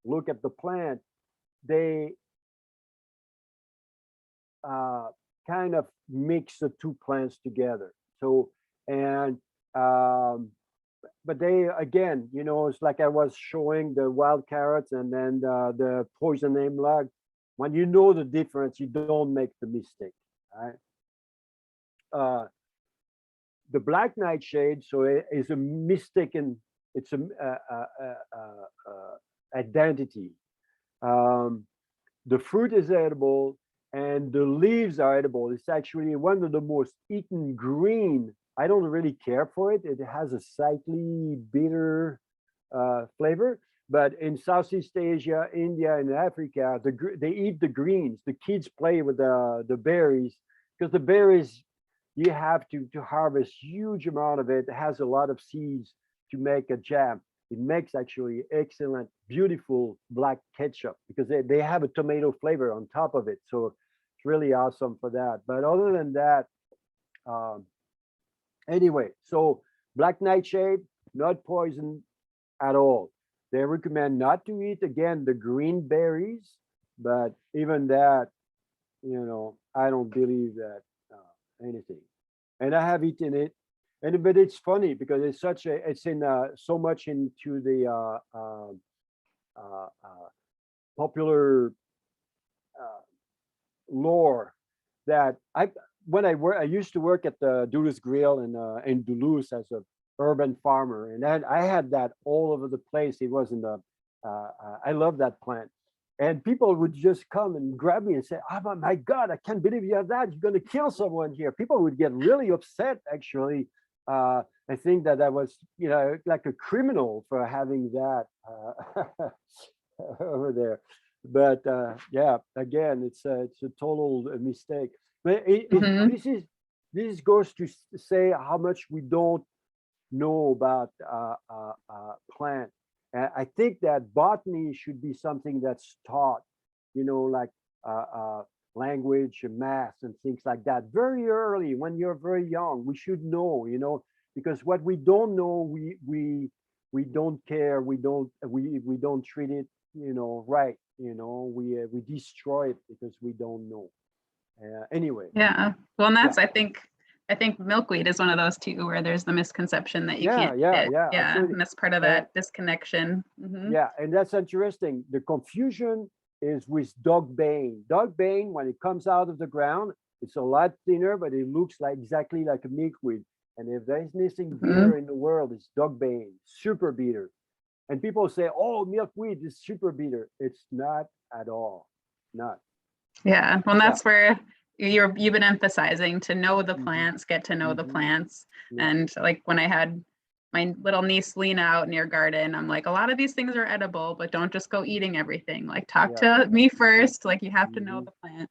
look at the plant, they kind of mix the two plants together. So, and but they, again, you know, it's like I was showing the wild carrots and then the poison hemlock. When you know the difference, you don't make the mistake, right? The black nightshade, so it is a mistaken, it's a identity. The fruit is edible and the leaves are edible. It's actually one of the most eaten green. I don't really care for it. It has a slightly bitter flavor, but in Southeast Asia, India, and Africa, they eat the greens. The kids play with the berries, because the berries, you have to harvest huge amount of it. It has a lot of seeds to make a jam. It makes actually excellent, beautiful black ketchup, because they have a tomato flavor on top of it. So it's really awesome for that. But other than that, anyway, so black nightshade, not poison at all. They recommend not to eat, again, the green berries, but even that, you know, I don't believe that anything. And I have eaten it, and but it's funny because it's in so much into the popular lore that I used to work at the Duluth Grill in Duluth as a urban farmer, and then I had that all over the place. It was in the I love that plant, and people would just come and grab me and say, "Oh my God, I can't believe you have that! You're going to kill someone here." People would get really upset. Actually, I think that I was, you know, like a criminal for having that over there. But yeah, again, it's a total mistake. But Mhm. this goes to say how much we don't know about plant. I think that botany should be something that's taught, like language and math and things like that very early when you're very young. We should know, because what we don't know, we don't care. We don't treat it, right. We destroy it because we don't know. Anyway, Yeah. Well, and yeah, that's, I think milkweed is one of those too, where there's the misconception that you yeah, can't yeah, hit. yeah, Yeah. absolutely. And that's part of that disconnection. Mhm. Yeah, and that's interesting. The confusion is with dog bane. Dog bane, when it comes out of the ground, it's a lot thinner, but it looks like exactly like a milkweed. And if there's anything Mhm. bitter in the world, it's dog bane, super bitter. And people say, "Oh, milkweed is super bitter." It's not at all. Not. Yeah. Well, Yeah. that's where you've been emphasizing to know the Hmm. plants, get to know the Hmm. plants. Yeah. And like when I had my little niece Lena out in your garden, I'm like, a lot of these things are edible, but don't just go eating everything. Like talk Yeah. to me Hmm. first. Like you have to know Hmm. the plant.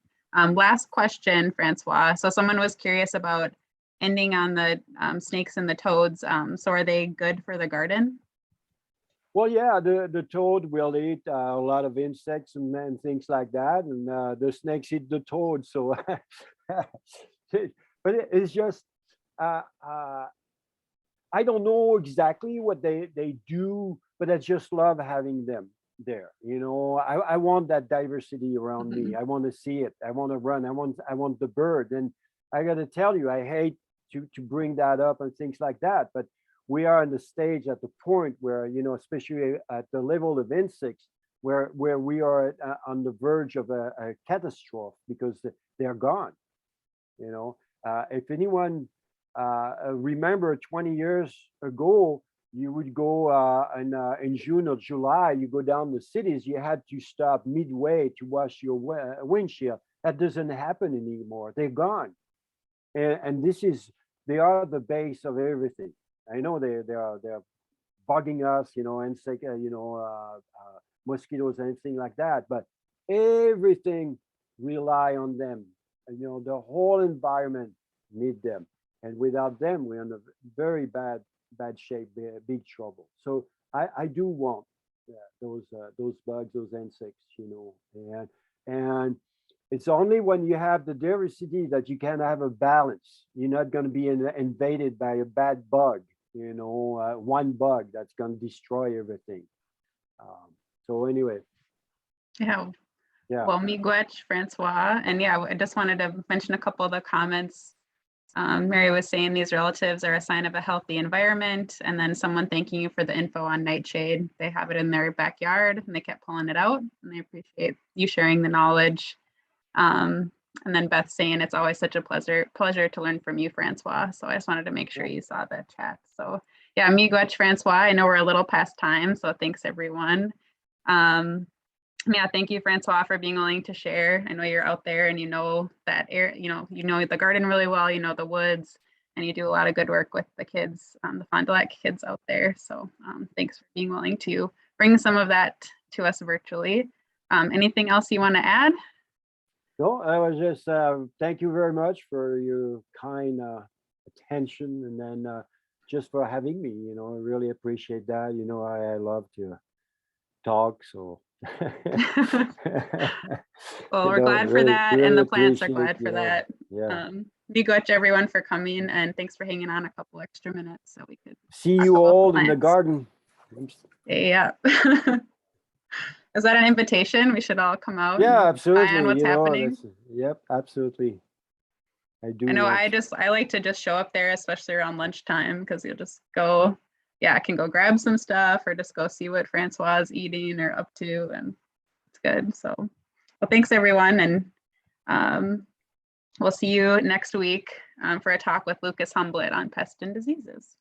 Last question, Francois. So someone was curious about ending on the snakes and the toads. So are they good for the garden? Well, yeah, the toad will eat a lot of insects and things like that, and the snakes eat the toad. So, but it's just uh, uh, I don't know exactly what they do, but I just love having them there. I want that diversity around me. Mhm. I want to see it. I want to run. I want the bird. And I got to tell you, I hate to bring that up and things like that, but we are in the stage at the point where, especially at the level of insects, where we are on the verge of a catastrophe because they're gone. If anyone remember 20 years ago, you would go in June or July, you go down the cities, you had to stop midway to wash your windshield. That doesn't happen anymore. They're gone. And they are the base of everything. I know they're bugging us, insect, mosquitoes, anything like that, but everything rely on them. The whole environment need them, and without them, we're in a very bad shape, big trouble. So I do want those bugs, those insects, and it's only when you have the diversity that you can have a balance. You're not going to be invaded by a bad bug, one bug that's going to destroy everything. So anyway, Yeah. yeah. Well, Miigwech, Francois, and yeah, I just wanted to mention a couple of the comments. Mary was saying these relatives are a sign of a healthy environment, and then someone thanking you for the info on Nightshade. They have it in their backyard, and they kept pulling it out, and they appreciate you sharing the knowledge. And then Beth saying it's always such a pleasure to learn from you, Francois. So I just wanted to make sure you saw the chat. So yeah, Miigwech, Francois. I know we're a little past time, so thanks everyone. Yeah, thank you, Francois, for being willing to share. I know you're out there and you know that air, you know the garden really well, you know the woods, and you do a lot of good work with the kids, the Fond du Lac kids out there. So thanks for being willing to bring some of that to us virtually. Anything else you want to add? No, I was just thank you very much for your kind attention, and then just for having me. I really appreciate that. I love to talk, so Well, we're glad for really, that, and really the plants are appreciate. glad for that. Yeah. Miigwech, everyone, for coming, and thanks for hanging on a couple extra minutes so we could See talk you about the all in the plants. garden. Yeah. Is that an invitation? We should all come out Yeah, and spy on absolutely. what's happening. Yep, absolutely. I do I know want. I like to just show up there, especially around lunchtime, because you'll just go, yeah, I can go grab some stuff or just go see what Francois is eating or up to, and it's good. So, well, thanks everyone, and we'll see you next week for a talk with Lucas Humblett on pests and diseases.